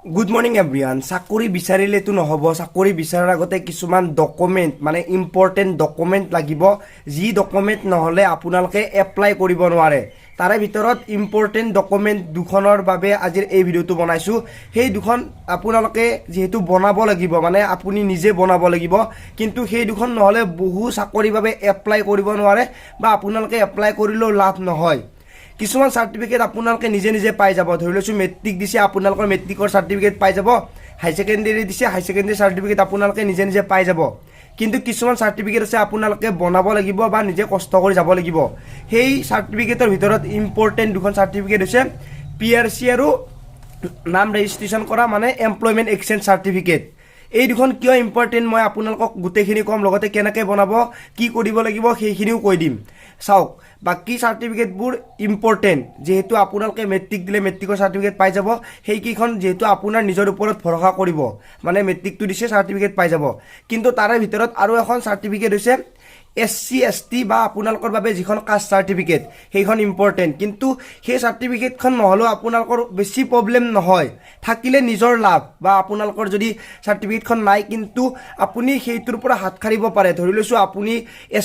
Good morning everyone. চাকৰি বিচাৰিলেতো নহ'ব। চাকৰি বিচাৰাৰ আগতে কিছুমান ডকুমেণ্ট মানে ইম্পৰ্টেণ্ট ডকুমেণ্ট লাগিব, যি ডকুমেণ্ট নহ'লে আপোনালোকে এপ্লাই কৰিব নোৱাৰে। তাৰে ভিতৰত ইম্পৰ্টেণ্ট ডকুমেণ্ট দুখনৰ বাবে আজিৰ এই ভিডিঅ'টো বনাইছোঁ। সেই দুখন আপোনালোকে যিহেতু বনাব লাগিব, মানে আপুনি নিজে বনাব লাগিব, কিন্তু সেই দুখন নহ'লে বহু চাকৰিৰ বাবে এপ্লাই কৰিব নোৱাৰে বা আপোনালোকে এপ্লাই কৰিলেও লাভ নহয়। কিছুমান চাৰ্টিফিকেট আপোনালোকে নিজে নিজে পাই যাব। ধৰি লৈছোঁ মেট্ৰিক দিছে, আপোনালোকৰ মেট্ৰিকৰ চাৰ্টিফিকেট পাই যাব। হাই ছেকেণ্ডেৰী দিছে, হাই ছেকেণ্ডেৰী চাৰ্টিফিকেট আপোনালোকে নিজে নিজে পাই যাব। কিন্তু কিছুমান চাৰ্টিফিকেট আছে আপোনালোকে বনাব লাগিব বা নিজে কষ্ট কৰি যাব লাগিব। সেই চাৰ্টিফিকেটৰ ভিতৰত ইম্পৰ্টেণ্ট দুখন চাৰ্টিফিকেট হৈছে PRC আৰু নাম ৰেজিষ্ট্ৰেশ্যন কৰা মানে এমপ্লয়মেণ্ট এক্সচেঞ্জ চাৰ্টিফিকেট। এই দুখন কিয় ইম্পৰ্টেণ্ট মই আপোনালোকক গোটেইখিনি ক'ম, লগতে কেনেকৈ বনাব, কি কৰিব লাগিব সেইখিনিও কৈ দিম। চাওক, বাকী চাৰ্টিফিকেটবোৰ ইম্পৰ্টেণ্ট, যিহেতু আপোনালোকে মেট্ৰিক দিলে মেট্ৰিকৰ চাৰ্টিফিকেট পাই যাব। সেইকেইখন যিহেতু আপোনাৰ নিজৰ ওপৰত ভৰসা কৰিব, মানে মেট্ৰিকটো দিছে চাৰ্টিফিকেট পাই যাব। কিন্তু তাৰে ভিতৰত আৰু এখন চাৰ্টিফিকেট হৈছে SC ST বা আপোনালোকৰ বাবে যিখন কাষ্ট চাৰ্টিফিকেট, সেইখন ইম্পৰ্টেণ্ট। কিন্তু সেই চাৰ্টিফিকেটখন নহ'লেও আপোনালোকৰ বেছি প্ৰব্লেম নহয়, থাকিলে নিজৰ লাভ। বা আপোনালোকৰ যদি চাৰ্টিফিকেটখন নাই কিন্তু আপুনি সেইটোৰ পৰা হাত সাৰিব পাৰে। ধৰি লৈছোঁ আপুনি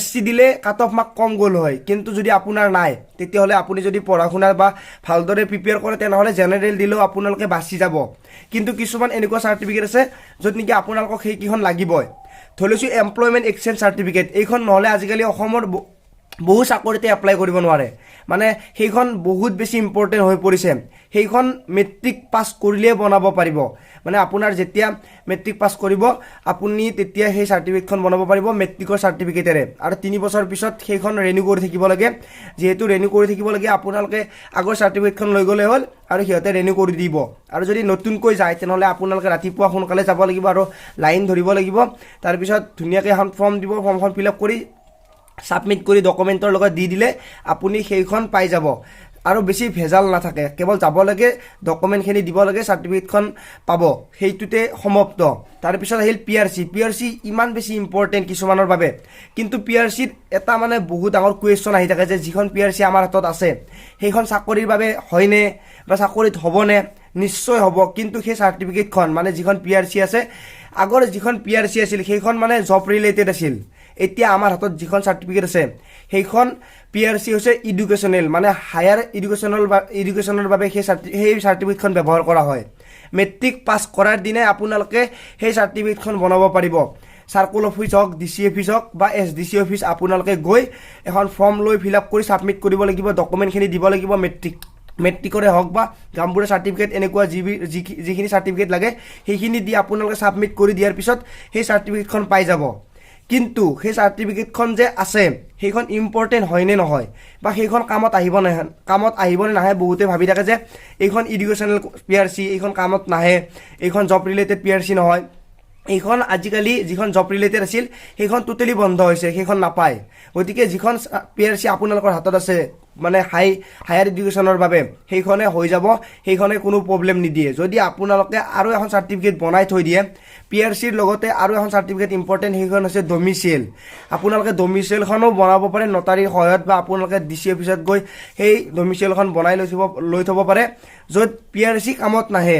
SC দিলে কাট অফ মাৰ্ক কম গ'ল হয়, কিন্তু যদি আপোনাৰ নাই তেতিয়াহ'লে আপুনি যদি পঢ়া শুনা বা ভালদৰে প্ৰিপেয়াৰ কৰে তেনেহ'লে জেনেৰেল দিলেও আপোনালোকে বাচি যাব। কিন্তু কিছুমান এনেকুৱা চাৰ্টিফিকেট আছে য'ত নেকি আপোনালোকক সেইকেইখন লাগিবই। ধৰি লৈছোঁ এমপ্লয়মেণ্ট এক্সচেঞ্জ চাৰ্টিফিকেট, এইখন নহ'লে আজিকালি অসমৰ বহু চাকৰিতে এপ্লাই কৰিব নোৱাৰে। মানে সেইখন বহুত বেছি ইম্পৰ্টেণ্ট হৈ পৰিছে। সেইখন মেট্ৰিক পাছ কৰিলেই বনাব পাৰিব। মানে আপোনাৰ যেতিয়া মেট্ৰিক পাছ কৰিব আপুনি তেতিয়া সেই চাৰ্টিফিকেটখন বনাব পাৰিব মেট্ৰিকৰ চাৰ্টিফিকেটেৰে। আৰু 3 বছৰ পিছত সেইখন ৰেনিউ কৰি থাকিব লাগে। যিহেতু ৰেনিউ কৰি থাকিব লাগে, আপোনালোকে আগৰ চাৰ্টিফিকেটখন লৈ গ'লে হ'ল আৰু সিহঁতে ৰেনিউ কৰি দিব। আৰু যদি নতুনকৈ যায় তেনেহ'লে আপোনালোকে ৰাতিপুৱা সোনকালে যাব লাগিব আৰু লাইন ধৰিব লাগিব। তাৰপিছত ধুনীয়াকৈ এখন ফৰ্ম দিব, ফৰ্মখন ফিল আপ কৰি ছাবমিট কৰি ডকুমেণ্টৰ লগত দি দিলে আপুনি সেইখন পাই যাব। আৰু বেছি ভেজাল নাথাকে, কেৱল যাব লাগে, ডকুমেণ্টখিনি দিব লাগে, চাৰ্টিফিকেটখন পাব, সেইটোতে সমাপ্ত। তাৰপিছত আহিল PRC ইমান বেছি ইম্পৰ্টেণ্ট কিছুমানৰ বাবে। কিন্তু PRCত এটা মানে বহুত ডাঙৰ কুৱেশ্যন আহি থাকে যে যিখন PRC আমাৰ হাতত আছে সেইখন চাকৰিৰ বাবে হয়নে বা চাকৰিত হ'বনে? নিশ্চয় হ'ব। কিন্তু সেই চাৰ্টিফিকেটখন মানে যিখন PRC আছে, আগৰ যিখন PRC আছিল সেইখন মানে জব ৰিলেটেড আছিল। এতিয়া আমাৰ হাতত যিখন চাৰ্টিফিকেট আছে সেইখন PRC হৈছে এডুকেশ্যনেল, মানে হায়াৰ এডুকেশ্যনৰ বাবে সেই চাৰ্টিফিকেটখন ব্যৱহাৰ কৰা হয়। মেট্ৰিক পাছ কৰাৰ দিনাই আপোনালোকে সেই চাৰ্টিফিকেটখন বনাব পাৰিব। চাৰ্কুল অফিচ হওক, DC অফিচ হওক বা SDC অফিচ আপোনালোকে গৈ এখন ফৰ্ম লৈ ফিল আপ কৰি ছাবমিট কৰিব লাগিব, ডকুমেণ্টখিনি দিব লাগিব। মেট্ৰিকৰে হওক বা গামবুঢ়া চাৰ্টিফিকেট, এনেকুৱা যিখিনি চাৰ্টিফিকেট লাগে সেইখিনি দি আপোনালোকে ছাবমিট কৰি দিয়াৰ পিছত সেই চাৰ্টিফিকেটখন পাই যাব। কিন্তু সেই চাৰ্টিফিকেটখন যে আছে সেইখন ইম্পৰ্টেণ্ট হয়নে নহয় বা সেইখন কামত আহিবনে নাহে, বহুতে ভাবি থাকে যে এইখন এডুকেশ্যনেল PRC, এইখন কামত নাহে, এইখন জব ৰিলেটেড PRC নহয়। এইখন আজিকালি যিখন জব ৰিলেটেড আছিল সেইখন টোটেলি বন্ধ হৈছে, সেইখন নাপায়। গতিকে যিখন PRC আপোনালোকৰ হাতত আছে মানে হায়াৰ এডুকেশ্যনৰ বাবে, সেইখনে হৈ যাব, সেইখনে কোনো প্ৰব্লেম নিদিয়ে। যদি আপোনালোকে আৰু এখন চাৰ্টিফিকেট বনাই থৈ দিয়ে PRCৰ লগতে, আৰু এখন চাৰ্টিফিকেট ইম্পৰ্টেণ্ট, সেইখন হৈছে ডমিচিয়েল। আপোনালোকে ডমিচিয়েলখনো বনাব পাৰে নটাৰীৰ সহায়ত, বা আপোনালোকে DC অফিচত গৈ সেই ডমিচিয়েলখন বনাই লৈ থ'ব পাৰে। য'ত PRC কামত নাহে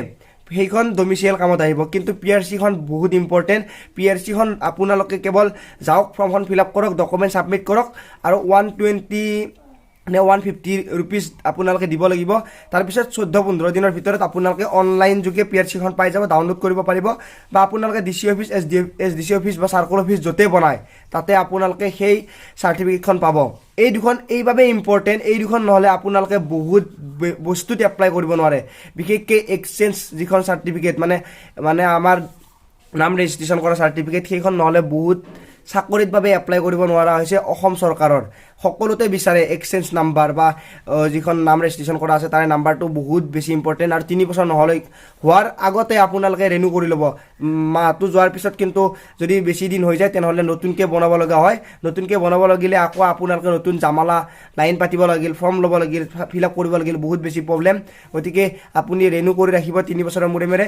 সেইখন ডমিচিয়েল কামত আহিব। কিন্তু PRCখন বহুত ইম্পৰ্টেণ্ট। PRCখন আপোনালোকে কেৱল যাওক, ফৰ্মখন ফিল আপ কৰক, ডকুমেণ্ট ছাবমিট কৰক আৰু 120 নে 150 ৰুপিজ আপোনালোকে দিব লাগিব। তাৰপিছত 14-15 দিনৰ ভিতৰত আপোনালোকে অনলাইন যোগে PRCখন পাই যাব, ডাউনলোড কৰিব পাৰিব। বা আপোনালোকে DC অফিচ, SDC অফিচ বা চাৰ্কুল অফিচ য'তেই বনায় তাতে আপোনালোকে সেই চাৰ্টিফিকেটখন পাব। এই দুখন এইবাবে ইম্পৰ্টেণ্ট, এই দুখন নহ'লে আপোনালোকে বহুত বস্তুত এপ্লাই কৰিব নোৱাৰে। বিশেষকৈ এক্সচেঞ্জ যিখন চাৰ্টিফিকেট, মানে আমাৰ নাম ৰেজিষ্ট্ৰেশ্যন কৰা চাৰ্টিফিকেট, সেইখন নহ'লে বহুত চাকৰিত বাবে এপ্লাই কৰিব নোৱাৰা হৈছে। অসম চৰকাৰৰ সকলোতে বিচাৰে এক্সচেঞ্জ নাম্বাৰ বা যিখন নাম ৰেজিষ্ট্ৰেশ্যন কৰা আছে তাৰে নাম্বাৰটো বহুত বেছি ইম্পৰ্টেণ্ট। আৰু 3 বছৰ নহ'লে হোৱাৰ আগতে আপোনালোকে ৰেনিউ কৰি ল'ব। মাহটো যোৱাৰ পিছত কিন্তু যদি বেছি দিন হৈ যায় তেনেহ'লে নতুনকৈ বনাব লগা হয়। নতুনকৈ বনাব লাগিলে আকৌ আপোনালোকে নতুন জামালা, লাইন পাতিব লাগিল, ফৰ্ম ল'ব লাগিল, ফিল আপ কৰিব লাগিল, বহুত বেছি প্ৰব্লেম। গতিকে আপুনি ৰেনিউ কৰি ৰাখিব 3 বছৰৰ মূৰে।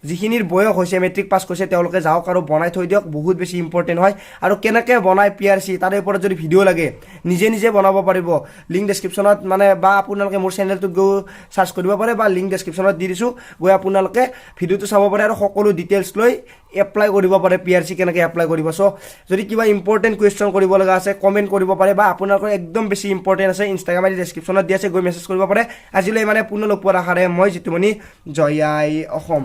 যিখিনিৰ বয়স হৈছে, মেট্ৰিক পাছ কৰিছে, তেওঁলোকে যাওক আৰু বনাই থৈ দিয়ক, বহুত বেছি ইম্পৰ্টেণ্ট হয়। আৰু কেনেকৈ বনায় PRC তাৰে ওপৰত যদি ভিডিঅ' লাগে নিজে নিজে বনাব পাৰিব লিংক ডেছক্ৰিপশ্যনত মানে বা আপোনালোকে মোৰ চেনেলটোত গৈ চাৰ্চ কৰিব পাৰে বা লিংক ডেছক্ৰিপশ্যনত দি দিছোঁ গৈ আপোনালোকে ভিডিঅ'টো চাব পাৰে আৰু সকলো ডিটেইলছ লৈ এপ্লাই কৰিব পাৰে PRC কেনেকৈ এপ্লাই কৰিব চ' যদি কিবা ইম্পৰ্টেণ্ট কুৱেশ্যন কৰিব লগা আছে কমেণ্ট কৰিব পাৰে বা আপোনালোকৰ একদম বেছি ইম্পৰ্টেণ্ট আছে ইনষ্টাগ্ৰাম আইডি ডেছক্ৰিপশ্যনত দি আছে গৈ মেছেজ কৰিব পাৰে আজিলৈ মানে পুনৰ লগ পোৱাৰ আশাৰে মই জিতু মনি জয় আই অসম